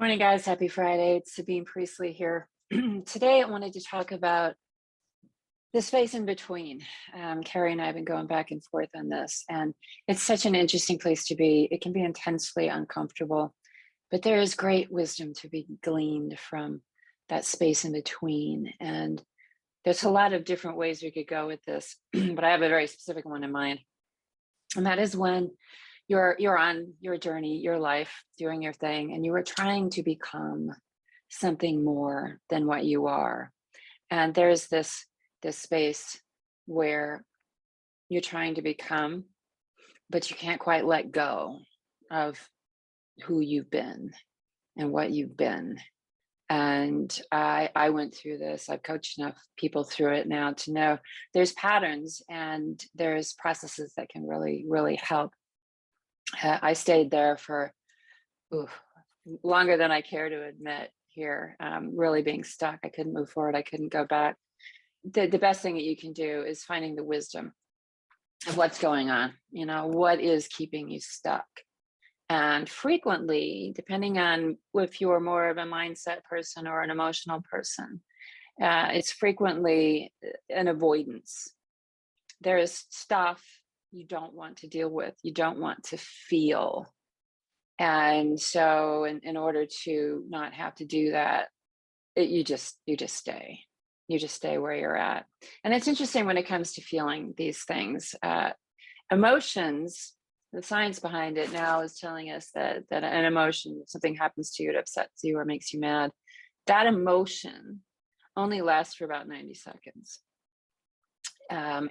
Morning, guys. Happy Friday. It's Sabine Priestley here. Today, I wanted to talk about the space in between. Carrie and I have been going back and forth on this, and it's such an interesting place to be. It can be intensely uncomfortable, but there is great wisdom to be gleaned from that space in between. And there's a lot of different ways we could go with this, but I have a very specific one in mind. And that is when you're on your journey, your life, doing your thing, and you are trying to become something more than what you are. And there's this space where you're trying to become, but you can't quite let go of who you've been and what you've been. And I went through this. I've coached enough people through it now to know there's patterns and there's processes that can really, really help. I stayed there for ooh, longer than I care to admit here, really being stuck. I couldn't move forward. I couldn't go back. The best thing that you can do is finding the wisdom of what's going on. You know, what is keeping you stuck? And frequently, depending on if you're more of a mindset person or an emotional person, it's frequently an avoidance. There is stuff you don't want to deal with, you don't want to feel. And so in order to not have to do that, you just stay. You just stay where you're at. And it's interesting when it comes to feeling these things. Emotions, the science behind it now is telling us that an emotion, if something happens to you, it upsets you or makes you mad, that emotion only lasts for about 90 seconds.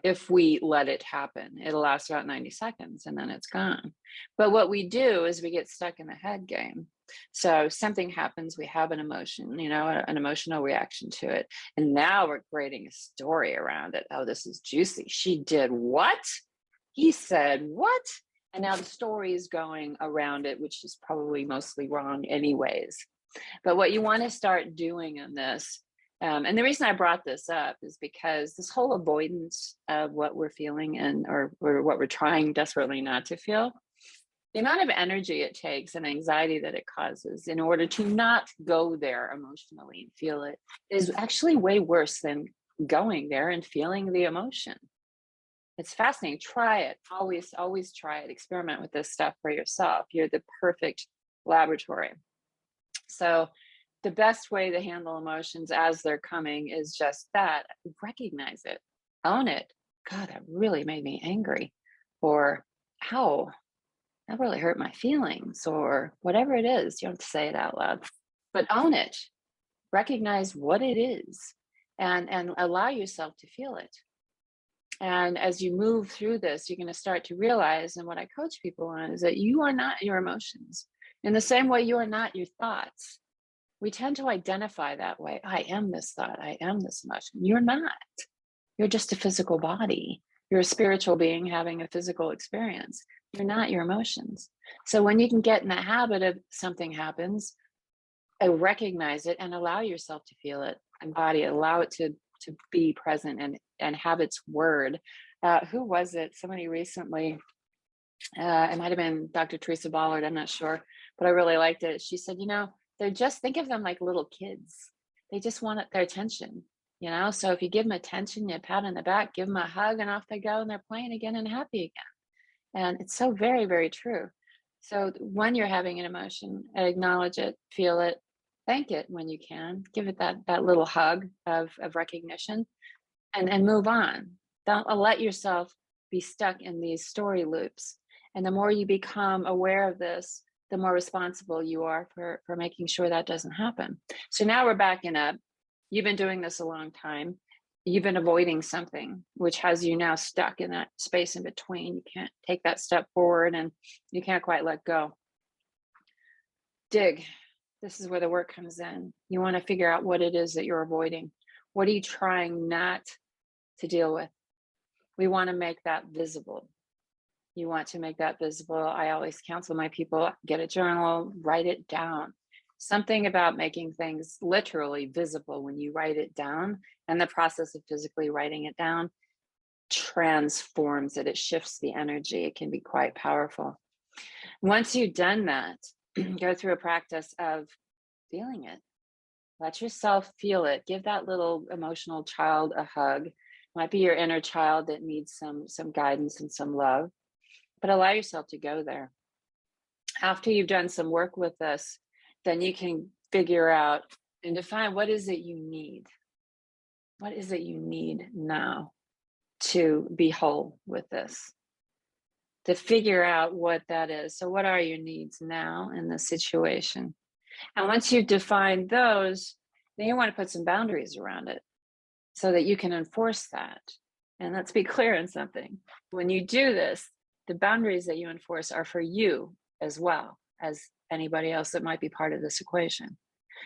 If we let it happen, it'll last about 90 seconds and then it's gone. But what we do is we get stuck in the head game. So something happens, we have an emotion, an emotional reaction to it. And now we're creating a story around it. Oh, this is juicy. She did what? He said what? And now the story is going around it, which is probably mostly wrong anyways. But what you want to start doing in this, and the reason I brought this up is because this whole avoidance of what we're feeling or what we're trying desperately not to feel, the amount of energy it takes and anxiety that it causes in order to not go there emotionally and feel it is actually way worse than going there and feeling the emotion. It's fascinating. Try it. Always try it. Experiment with this stuff for yourself. You're the perfect laboratory. So the best way to handle emotions as they're coming is just that. Recognize it, own it. God, that really made me angry. Or, ow, that really hurt my feelings. Or whatever it is. You don't have to say it out loud, but own it. Recognize what it is and allow yourself to feel it. And as you move through this, you're going to start to realize, and what I coach people on is that you are not your emotions. In the same way you are not your thoughts. We tend to identify that way. I am this thought. I am this emotion. You're not. You're just a physical body. You're a spiritual being having a physical experience. You're not your emotions. So when you can get in the habit of something happens, recognize it and allow yourself to feel it, embody it, allow it to be present and have its word. Who was it? Somebody recently, it might have been Dr. Teresa Ballard, I'm not sure, but I really liked it. She said, they're just, think of them like little kids. They just want their attention, So if you give them attention, you pat on the back, give them a hug, and off they go, and they're playing again and happy again. And it's so very, very true. So when you're having an emotion, acknowledge it, feel it, thank it when you can, give it that little hug of recognition, and move on. Don't let yourself be stuck in these story loops. And the more you become aware of this, the more responsible you are for making sure that doesn't happen. So now we're backing up. You've been doing this a long time. You've been avoiding something, which has you now stuck in that space in between. You can't take that step forward and you can't quite let go. Dig. This is where the work comes in. You want to figure out what it is that you're avoiding. What are you trying not to deal with? We want to make that visible. You want to make that visible. I always counsel my people, get a journal, write it down. Something about making things literally visible when you write it down, and the process of physically writing it down transforms it. It shifts the energy. It can be quite powerful. Once you've done that, go through a practice of feeling it. Let yourself feel it. Give that little emotional child a hug. Might be your inner child that needs some guidance and some love, but allow yourself to go there. After you've done some work with this, then you can figure out and define what is it you need. What is it you need now to be whole with this? To figure out what that is. So, what are your needs now in this situation? And once you've defined those, then you want to put some boundaries around it so that you can enforce that. And let's be clear on something. When you do this, the boundaries that you enforce are for you as well as anybody else that might be part of this equation.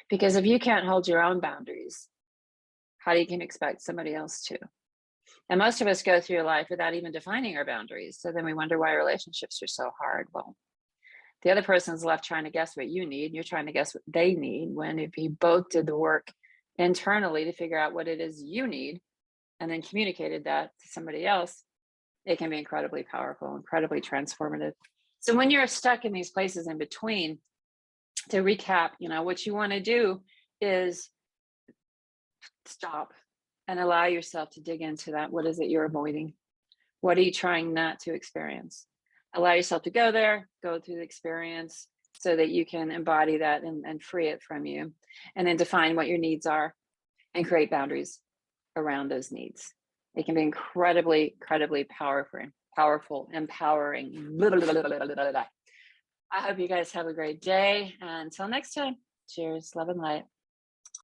Because if you can't hold your own boundaries, how you can expect somebody else to? And most of us go through life without even defining our boundaries. So then we wonder why relationships are so hard. Well, the other person's left trying to guess what you need. You're trying to guess what they need, when if you both did the work internally to figure out what it is you need and then communicated that to somebody else, it can be incredibly powerful, incredibly transformative. So when you're stuck in these places in between, to recap, what you want to do is stop and allow yourself to dig into that. What is it you're avoiding? What are you trying not to experience? Allow yourself to go there, go through the experience so that you can embody that and free it from you. And then define what your needs are and create boundaries around those needs. It can be incredibly, incredibly powerful, empowering. I hope you guys have a great day. And until next time, cheers, love and light.